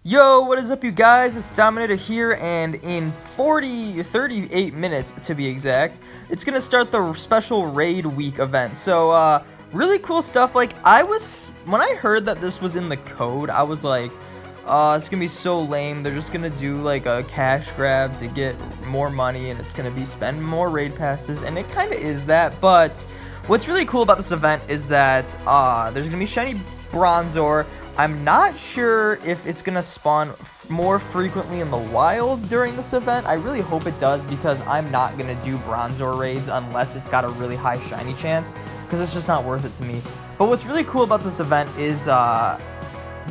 Yo, what is up, you guys? It's Dominator here, and in 38 minutes to be exact, it's gonna start the special raid week event. So, really cool stuff. Like, when I heard that this was in the code, I was like, it's gonna be so lame. They're just gonna do like a cash grab to get more money, and it's gonna be spend more raid passes, and it kind of is that. But what's really cool about this event is that there's gonna be shiny Bronzor. I'm not sure if it's gonna spawn more frequently in the wild during this event. I really hope it does, because I'm not gonna do Bronzor raids unless it's got a really high shiny chance, because it's just not worth it to me. But what's really cool about this event is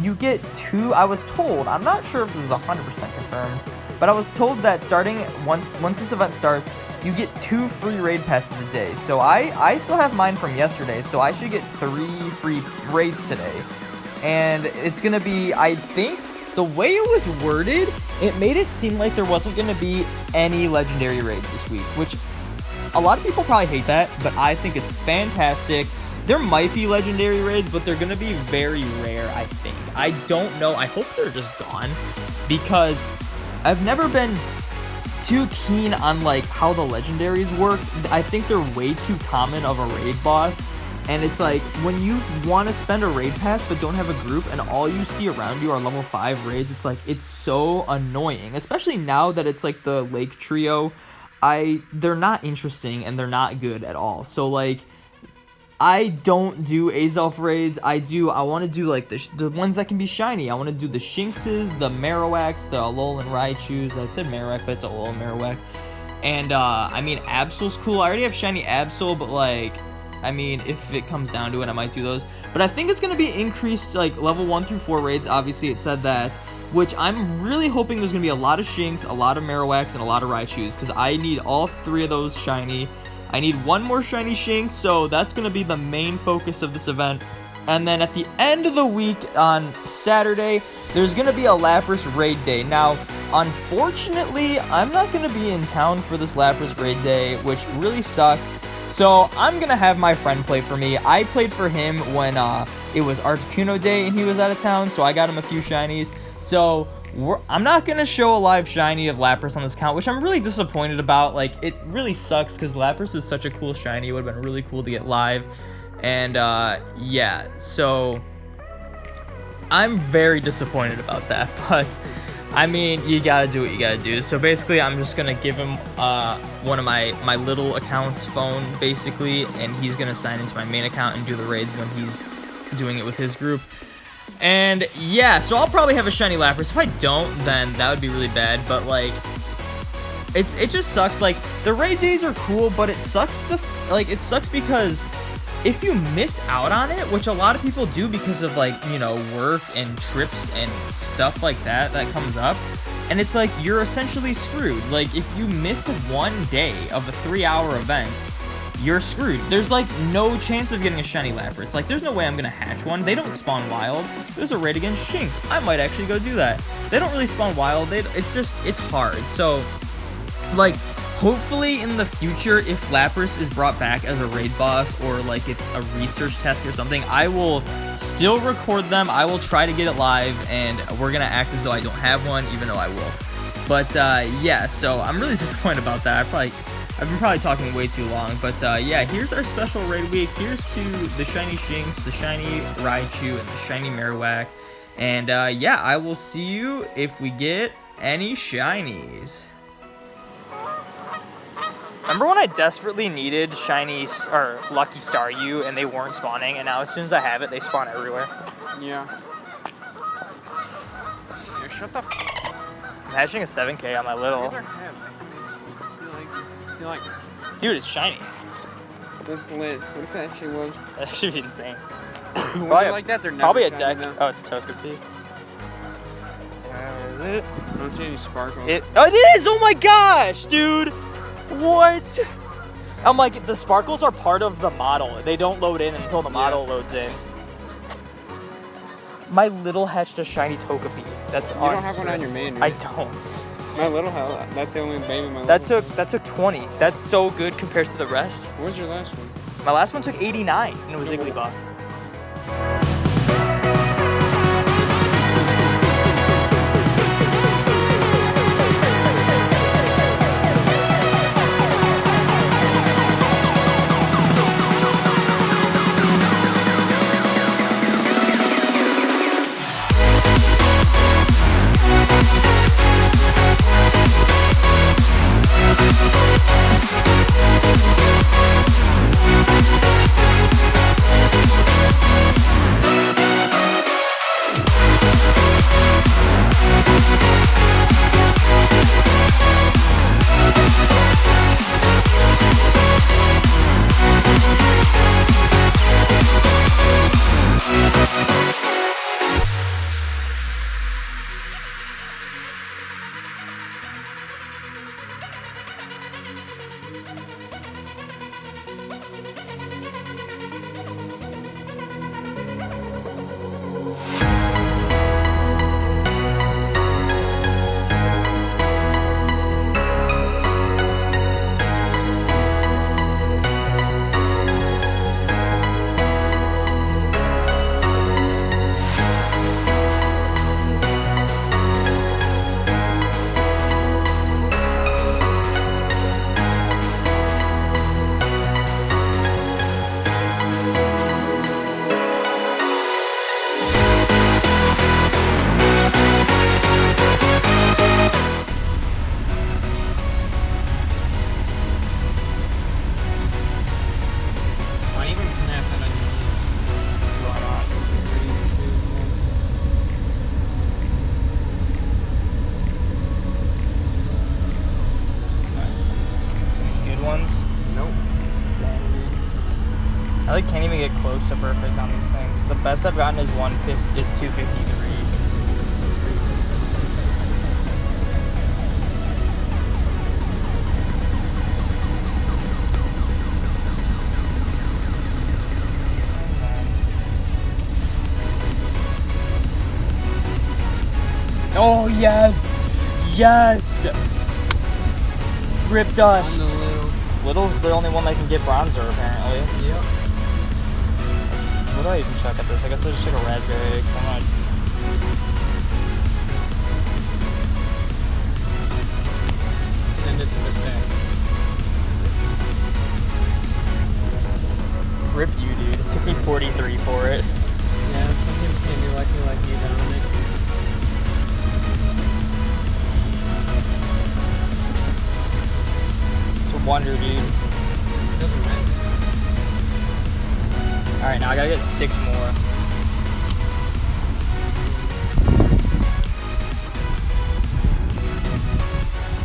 you get two. I was told, I'm not sure if this is 100% confirmed, but I was told that starting once this event starts, you get 2 free raid passes a day. So I still have mine from yesterday, so I should get 3 free raids today. And it's gonna be, I think, the way it was worded, it made it seem like there wasn't gonna be any legendary raids this week, which a lot of people probably hate that, but I think it's fantastic. There might be legendary raids, but they're gonna be very rare, I think. I don't know. I hope they're just gone, because I've never been too keen on like how the legendaries worked. I think they're way too common of a raid boss. And it's like, when you want to spend a raid pass but don't have a group and all you see around you are level 5 raids, it's like, it's so annoying. Especially now that it's like the Lake Trio. They're not interesting and they're not good at all. So like, I don't do Azelf raids. I want to do like the ones that can be shiny. I want to do the Shinxes, the Marowaks, the Alolan Raichus. I said Marowak, but it's Alolan Marowak. And I mean, Absol's cool. I already have shiny Absol, but like, I mean, if it comes down to it, I might do those. But I think it's going to be increased, like, level 1 through 4 raids. Obviously, it said that, which I'm really hoping there's going to be a lot of Shinx, a lot of Marowaks, and a lot of Raichus, because I need all 3 of those shiny. I need 1 more shiny Shinx, so that's going to be the main focus of this event. And then at the end of the week, on Saturday, there's going to be a Lapras raid day. Now, unfortunately, I'm not going to be in town for this Lapras raid day, which really sucks. So I'm going to have my friend play for me. I played for him when it was Articuno Day and he was out of town, so I got him a few shinies. So I'm not going to show a live shiny of Lapras on this account, which I'm really disappointed about. Like, it really sucks, because Lapras is such a cool shiny. It would have been really cool to get live. And yeah, so I'm very disappointed about that. But I mean, you gotta do what you gotta do. So basically, I'm just gonna give him one of my little account's phone, basically, and he's gonna sign into my main account and do the raids when he's doing it with his group. And yeah, so I'll probably have a shiny Lapras. If I don't, then that would be really bad. But like, it just sucks. Like, the raid days are cool, but it sucks because if you miss out on it, which a lot of people do because of, like, you know, work and trips and stuff like that comes up, and it's like, you're essentially screwed. Like, if you miss 1 day of a 3-hour event, you're screwed. There's like no chance of getting a shiny Lapras. Like, there's no way I'm gonna hatch one. They don't spawn wild. There's a raid against Shinx. I might actually go do that. They don't really spawn wild. It's hard. So, like, hopefully in the future, if Lapras is brought back as a raid boss, or like it's a research task or something, I will still record them. I will try to get it live, and we're gonna act as though I don't have one, even though I will. But yeah, so I'm really disappointed about that. I've been probably talking way too long, but yeah, here's our special raid week. Here's to the shiny Shinx, the shiny Raichu, and the shiny Marowak. And yeah, I will see you if we get any shinies. Remember when I desperately needed shiny or Lucky Staryu and they weren't spawning, and now as soon as I have it, they spawn everywhere? Yeah. Yeah, shut the f. I'm hatching a 7K on my little. Dude, it's shiny. That's lit. What if that actually was? That actually be insane. It's like that, they're never probably a shiny Dex. now. Oh, it's Togepi. Where is it? I don't see any sparkles. It is! Oh my gosh, dude! What? I'm like, the sparkles are part of the model. They don't load in until the model loads in. My little hatched a shiny Togepi. That's You don't have one on your main, I right? don't. My little hell, that's the only baby my little. That took 20. That's so good compared to the rest. What was your last one? My last one took 89, and it was Igglybuff. get close to perfect on these things. The best I've gotten is 253. Oh yes! Yes! Rip dust! Little's the only one that can get bronzer apparently. Yep. What do I even check at this? I guess I'll just check a raspberry. Come on. Send it to the stack. Rip you, dude. It took me 43 for it. Yeah, some people can be lucky like you, Dominic. It's a wonder, dude. Doesn't matter. Alright, now I gotta get 6 more.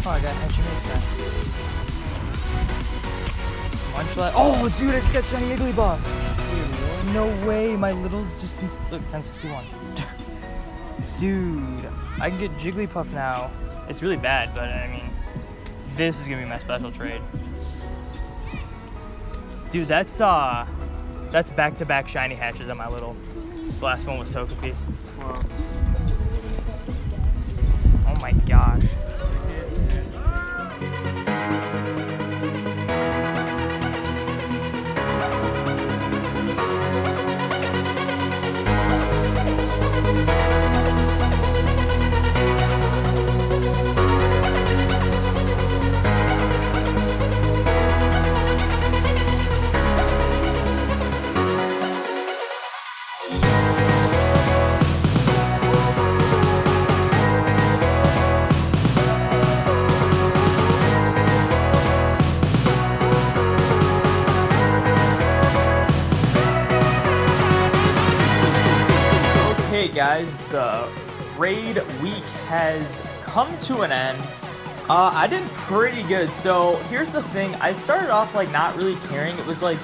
Oh, I got Hatchie test. Munchlax. Oh, dude, I just got shiny Igglybuff. No way, my little's just look, 1061. Dude, I can get Jigglypuff now. It's really bad, but I mean, this is gonna be my special trade. Dude, that's back-to-back shiny hatches on my little. The last one was Togepi. Wow. Oh my gosh. Okay guys, the raid week has come to an end. I did pretty good. So here's the thing, I started off like not really caring. It was like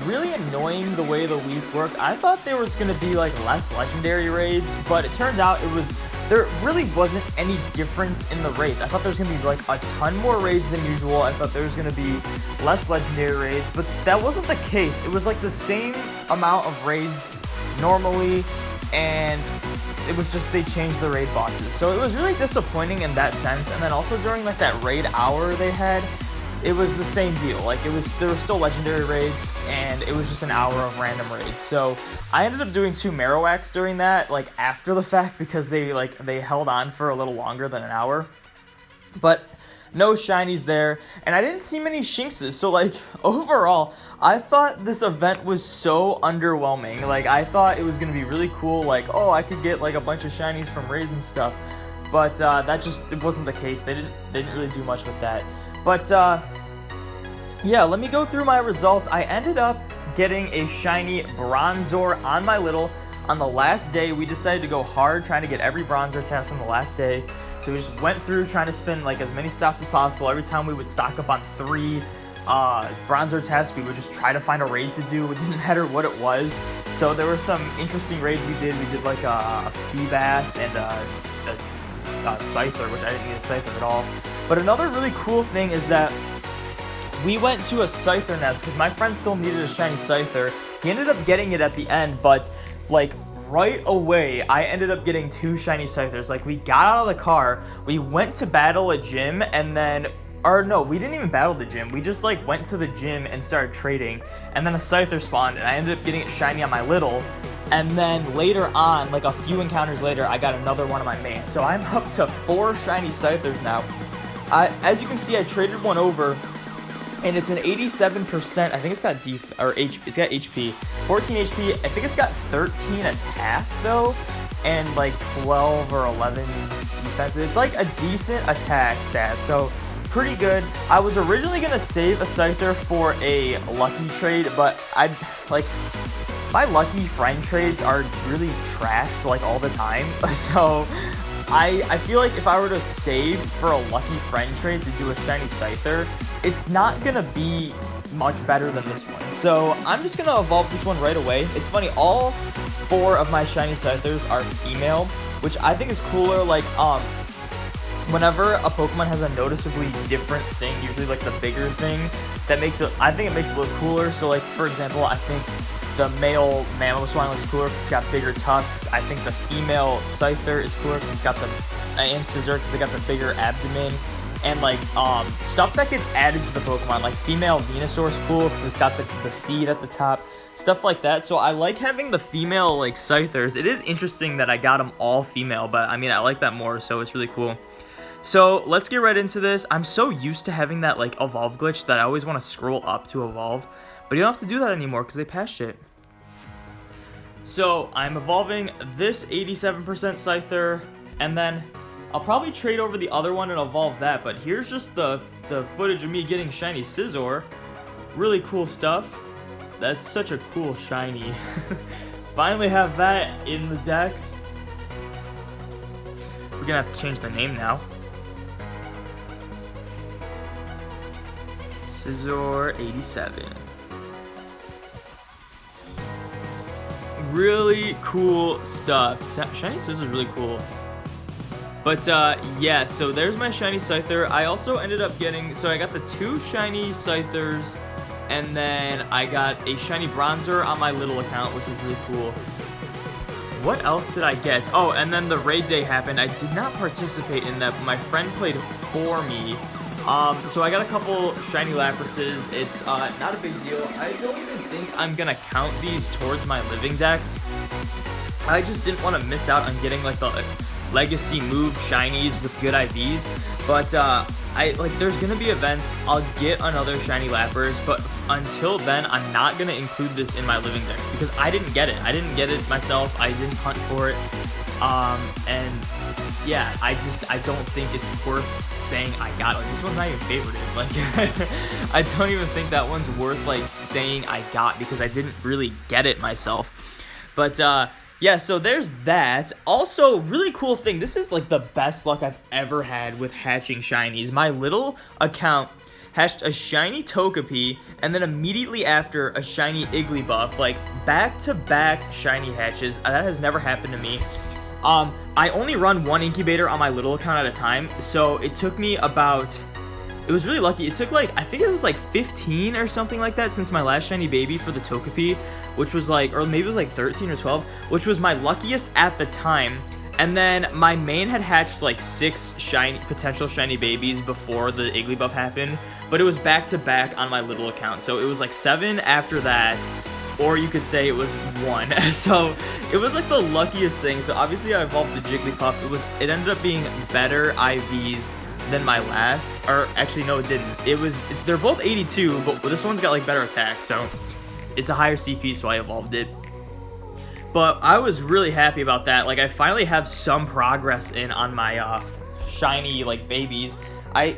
really annoying the way the week worked. I thought there was gonna be like less legendary raids, but it turned out there really wasn't any difference in the raids. I thought there was gonna be like a ton more raids than usual. I thought there was gonna be less legendary raids, but that wasn't the case. It was like the same amount of raids normally, and it was just they changed the raid bosses. So it was really disappointing in that sense. And then also during like that raid hour they had, it was the same deal. Like there were still legendary raids, and it was just an hour of random raids. So I ended up doing 2 Marowaks during that, like after the fact, because they held on for a little longer than an hour. But no shinies there, and I didn't see many Shinxes. So like overall, I thought this event was so underwhelming. Like I thought it was gonna be really cool. Like, oh, I could get like a bunch of shinies from raids and stuff, but it wasn't the case. They didn't really do much with that. But yeah, let me go through my results. I ended up getting a shiny Bronzor on my little. On the last day, we decided to go hard, trying to get every Bronzor test on the last day. So we just went through trying to spin like as many stops as possible. Every time we would stock up on 3 Bronzor tests, we would just try to find a raid to do. It didn't matter what it was. So there were some interesting raids we did. We did like a Feebas and a Scyther, which I didn't need a Scyther at all. But another really cool thing is that we went to a Scyther nest because my friend still needed a shiny Scyther. He ended up getting it at the end, but like right away, I ended up getting 2 shiny Scythers. Like we got out of the car, we went to battle a gym, and then, or no, we didn't even battle the gym. We just like went to the gym and started trading, and then a Scyther spawned, and I ended up getting it shiny on my little. And then later on, like a few encounters later, I got another one of my mains. So I'm up to 4 shiny Scythers now. As you can see, I traded one over, and it's an 87%. I think it's got HP. It's got HP, 14 HP. I think it's got 13 attack though, and like 12 or 11 defense. It's like a decent attack stat, so pretty good. I was originally gonna save a Scyther for a lucky trade, but my lucky friend trades are really trash like all the time. So I feel like if I were to save for a lucky friend trade to do a shiny Scyther, it's not gonna be much better than this one. So I'm just gonna evolve this one right away. It's funny, all 4 of my shiny Scythers are female, which I think is cooler. Like, whenever a Pokemon has a noticeably different thing, usually like the bigger thing, that makes it, I think it makes it look cooler. So like, for example, I think the male Mamoswine looks cooler because it's got bigger tusks. I think the female Scyther is cooler because it's got the, and Scizor because they got the bigger abdomen. And like, stuff that gets added to the Pokemon, like female Venusaur is cool because it's got the seed at the top. Stuff like that. So I like having the female like Scythers. It is interesting that I got them all female, but I mean, I like that more, so it's really cool. So let's get right into this. I'm so used to having that like evolve glitch that I always want to scroll up to evolve, but you don't have to do that anymore because they patched it. So I'm evolving this 87% Scyther, and then I'll probably trade over the other one and evolve that, but here's just the footage of me getting shiny Scizor. Really cool stuff. That's such a cool shiny. Finally have that in the Dex. We're gonna have to change the name now. Scizor 87. Really cool stuff. Shiny Scizor is really cool. But yeah, so there's my shiny Scyther. I also ended up getting, so I got the 2 shiny Scythers, and then I got a shiny Bronzer on my little account, which was really cool. What else did I get? Oh, and then the raid day happened. I did not participate in that, but my friend played for me. So I got a couple shiny Laprases. It's not a big deal. I don't even think I'm gonna count these towards my living Dex. I just didn't want to miss out on getting like the legacy move shinies with good IVs. But there's gonna be events. I'll get another shiny Lapras, but until then, I'm not gonna include this in my living Dex because I didn't get it. I didn't get it myself. I didn't hunt for it. And yeah, I don't think it's worth saying I got it. Like, this one's not even favorited. Like, I don't even think that one's worth like saying I got because I didn't really get it myself. But yeah, so there's that. Also, really cool thing. This is like the best luck I've ever had with hatching shinies. My little account hatched a shiny Togepi, and then immediately after a shiny Igglybuff, like back-to-back shiny hatches. That has never happened to me. I only run 1 incubator on my little account at a time, so it took me about, it was really lucky. It took like, I think it was like 15 or something like that since my last shiny baby for the Togepi, which was like, or maybe it was like 13 or 12, which was my luckiest at the time. And then my main had hatched like 6 potential shiny babies before the Igglybuff happened, but it was back to back on my little account. So it was like 7 after that, or you could say it was 1. So it was like the luckiest thing. So obviously I evolved the Jigglypuff. It ended up being better IVs than my last, or actually no, it didn't. They're both 82, but this one's got like better attack, so it's a higher CP, so I evolved it. But I was really happy about that. Like, I finally have some progress on my shiny like babies. I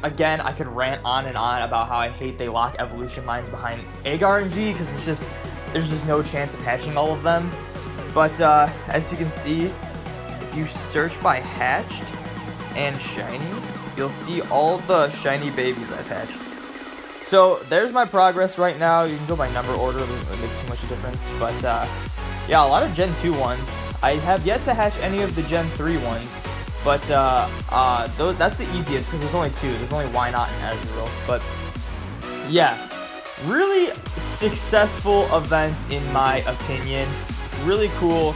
could rant on and on about how I hate they lock evolution lines behind Egg RNG because there's just no chance of hatching all of them. But as you can see, if you search by hatched and shiny, you'll see all the shiny babies I've hatched. So there's my progress right now. You can go by number order, it doesn't really make too much of a difference. But yeah, a lot of Gen 2 ones. I have yet to hatch any of the Gen 3 ones. But that's the easiest because there's only 2. There's only Why Not and Azurill. But yeah, really successful event in my opinion. Really cool.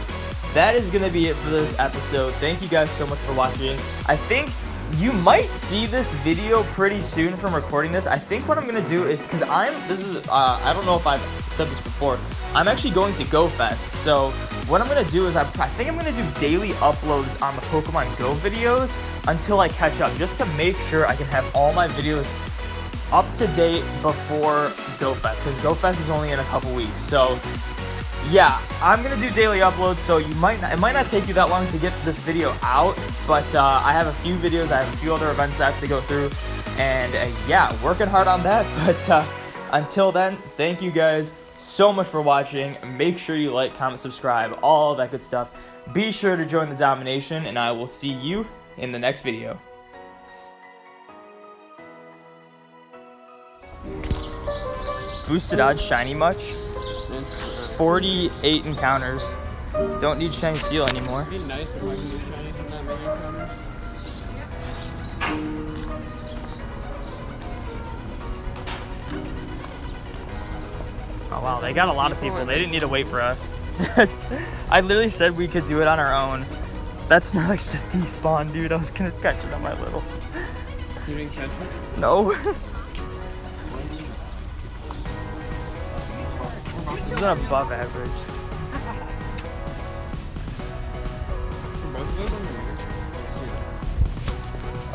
That is going to be it for this episode. Thank you guys so much for watching. I think you might see this video pretty soon from recording this. I think what I'm going to do is, because I don't know if I've said this before, I'm actually going to Go Fest. So what I'm going to do is I think I'm going to do daily uploads on the Pokemon Go videos until I catch up, just to make sure I can have all my videos up to date before Go Fest, because Go Fest is only in a couple weeks. So yeah, I'm gonna do daily uploads, so it might not take you that long to get this video out, but I have a few videos, I have a few other events I have to go through, and yeah, working hard on that. But until then, thank you guys so much for watching. Make sure you like, comment, subscribe, all that good stuff. Be sure to join the domination, and I will see you in the next video. boosted odds shiny much? 48 encounters. Don't need shiny seal anymore. It'd be nice if I could do shinies and not many encounters. Oh wow, they got a lot of people. They didn't need to wait for us. I literally said we could do it on our own. That Snorlax just despawned, dude. I was gonna catch it on my little. You didn't catch it? No. This is an above average.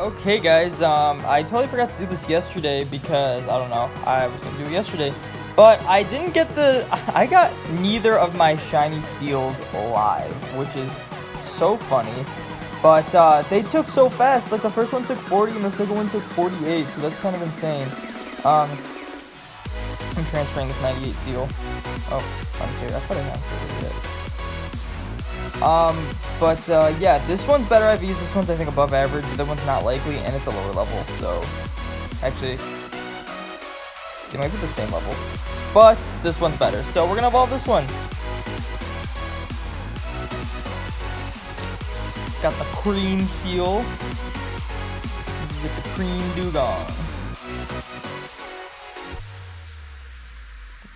Okay guys, I totally forgot to do this yesterday because, I don't know, I was gonna do it yesterday. But I didn't get I got neither of my shiny seals live, which is so funny. But they took so fast, like the first one took 40 and the second one took 48, so that's kind of insane. I'm transferring this 98 seal. Oh, unfair, I thought I had it. Yeah, this one's better IVs, this one's I think above average, the other one's not likely, and it's a lower level, so actually, they might be the same level, but this one's better. So we're gonna evolve this one. Got the cream seal. Get the cream dugong.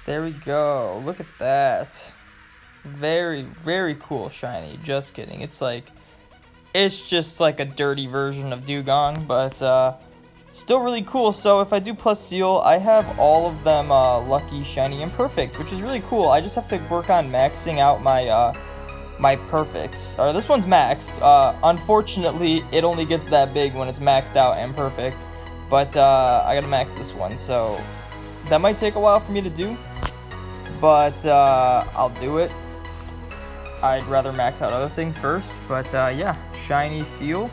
There we go. Look at that. Very, very cool shiny. Just kidding. It's just like a dirty version of dugong, but still really cool. So if I do plus seal, I have all of them lucky, shiny, and perfect, which is really cool. I just have to work on maxing out my my perfects. This one's maxed. Unfortunately, it only gets that big when it's maxed out and perfect. But I gotta max this one, so that might take a while for me to do. But I'll do it. I'd rather max out other things first. But yeah, shiny seal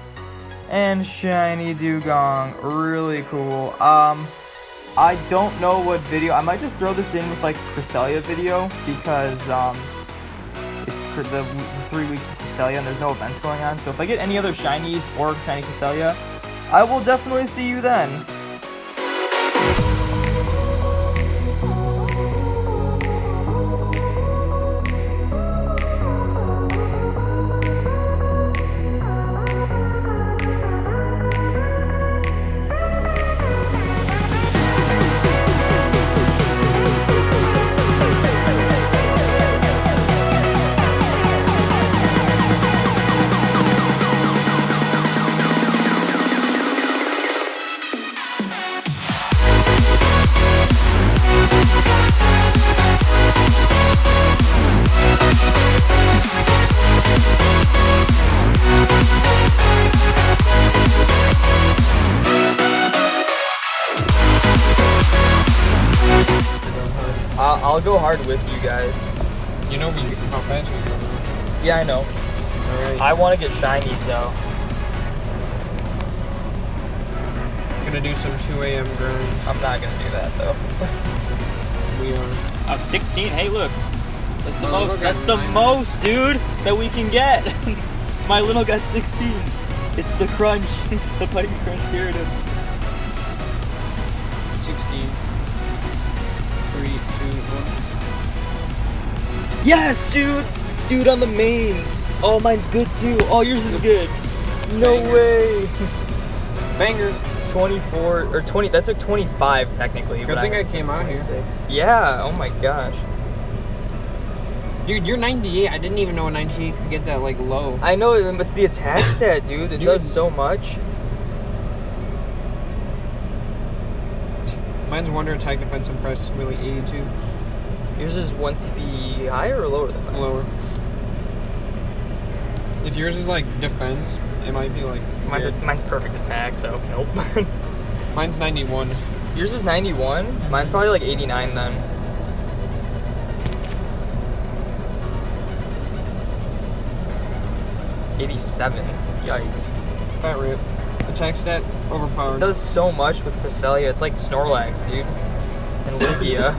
and shiny dugong, really cool. I don't know what video. I might just throw this in with like Cresselia video because it's the 3 weeks of Cresselia and there's no events going on. So if I get any other shinies or shiny Cresselia, I will definitely see you then. I'll go hard with you guys. You know how fast we go. Yeah, I know. Alright. I want to get shinies though. Gonna do some 2 a.m. grind. I'm not gonna do that though. We are. 16. Hey, look. That's the My little most. got That's the 9. most, dude, that we can get. My little got 16. It's the crunch, the Python crunch. Here it is. 16. 3, 2, 1. Yes, dude. Dude, on the mains. Oh, mine's good too. Oh, yours is good. No Banger. way. Banger. 24 or 20. That's like 25 technically. Good but thing I it's came out here. 26. Yeah. Oh my gosh. Dude, you're 98. I didn't even know a 98 could get that like low. I know, it's the attack stat, dude. It does so much. Mine's Wonder Attack Defense and Press really 82. Yours is 1 CP higher or lower than mine? Lower. If yours is like defense, it might be like. Mine's perfect attack, so nope. Mine's 91. Yours is 91? Mine's probably like 89 then. $87. Yikes. Fat rip. Attack stat overpowered. It does so much with Cresselia. It's like Snorlax, dude. And Lugia.